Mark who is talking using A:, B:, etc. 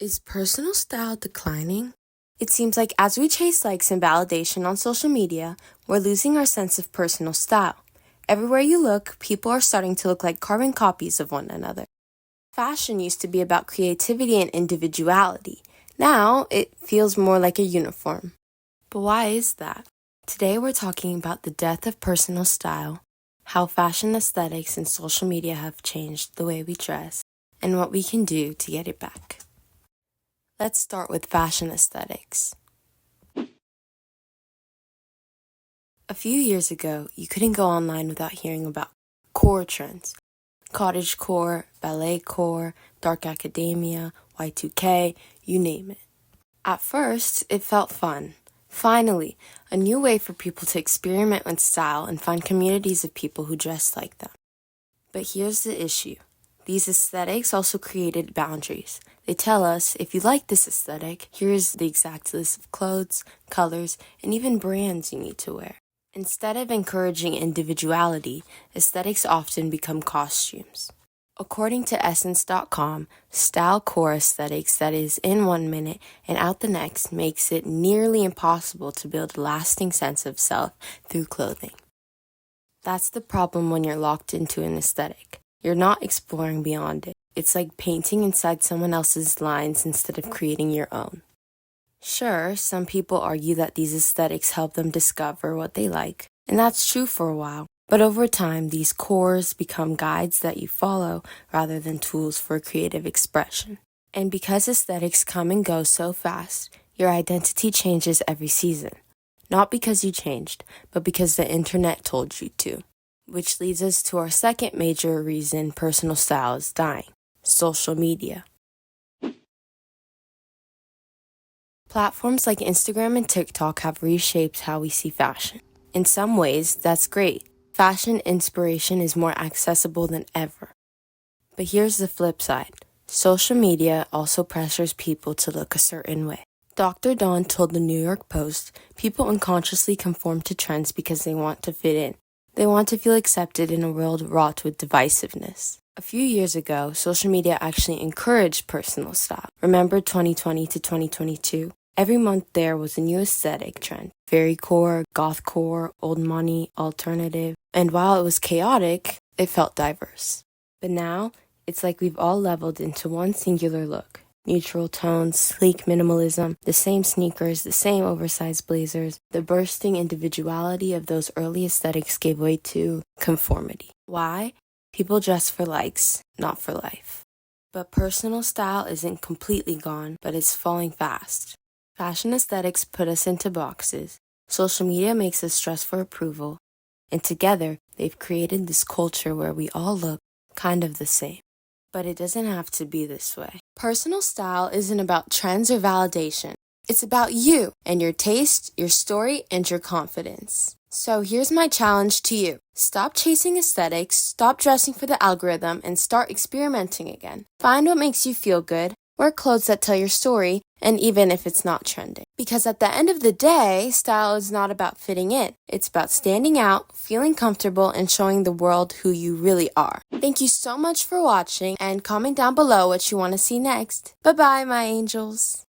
A: Is personal style declining? It seems like as we chase likes and validation on social media, we're losing our sense of personal style. Everywhere you look, people are starting to look like carbon copies of one another. Fashion used to be about creativity and individuality. Now, it feels more like a uniform. But why is that? Today we're talking about the death of personal style, how fashion aesthetics and social media have changed the way we dress, and what we can do to get it back. Let's start with fashion aesthetics. A few years ago, you couldn't go online without hearing about core trends. Cottagecore, balletcore, dark academia, Y2K, you name it. At first, it felt fun. Finally, a new way for people to experiment with style and find communities of people who dress like them. But here's the issue. These aesthetics also created boundaries. They tell us, if you like this aesthetic, here's the exact list of clothes, colors, and even brands you need to wear. Instead of encouraging individuality, aesthetics often become costumes. According to Essence.com, style core aesthetics that is in 1 minute and out the next makes it nearly impossible to build a lasting sense of self through clothing. That's the problem when you're locked into an aesthetic. You're not exploring beyond it. It's like painting inside someone else's lines instead of creating your own. Sure, some people argue that these aesthetics help them discover what they like, and that's true for a while. But over time, these cores become guides that you follow rather than tools for creative expression. And because aesthetics come and go so fast, your identity changes every season. Not because you changed, but because the internet told you to. Which leads us to our second major reason personal style is dying: social media. Platforms like Instagram and TikTok have reshaped how we see fashion. In some ways, that's great. Fashion inspiration is more accessible than ever. But here's the flip side. Social media also pressures people to look a certain way. Dr. Dawn told the New York Post, people unconsciously conform to trends because they want to fit in. They want to feel accepted in a world wrought with divisiveness. A few years ago, social media actually encouraged personal style. Remember 2020 to 2022? Every month there was a new aesthetic trend. Fairycore, gothcore, old money, alternative. And while it was chaotic, it felt diverse. But now, it's like we've all leveled into one singular look. Neutral tones, sleek minimalism, the same sneakers, the same oversized blazers. The bursting individuality of those early aesthetics gave way to conformity. Why? People dress for likes, not for life. But personal style isn't completely gone, but it's falling fast. Fashion aesthetics put us into boxes. Social media makes us stress for approval. And together, they've created this culture where we all look kind of the same. But it doesn't have to be this way. Personal style isn't about trends or validation. It's about you and your taste, your story, and your confidence. So here's my challenge to you. Stop chasing aesthetics, stop dressing for the algorithm, and start experimenting again. Find what makes you feel good, wear clothes that tell your story, and even if it's not trending. Because at the end of the day, style is not about fitting in. It's about standing out, feeling comfortable, and showing the world who you really are. Thank you so much for watching, and comment down below what you want to see next. Bye-bye, my angels.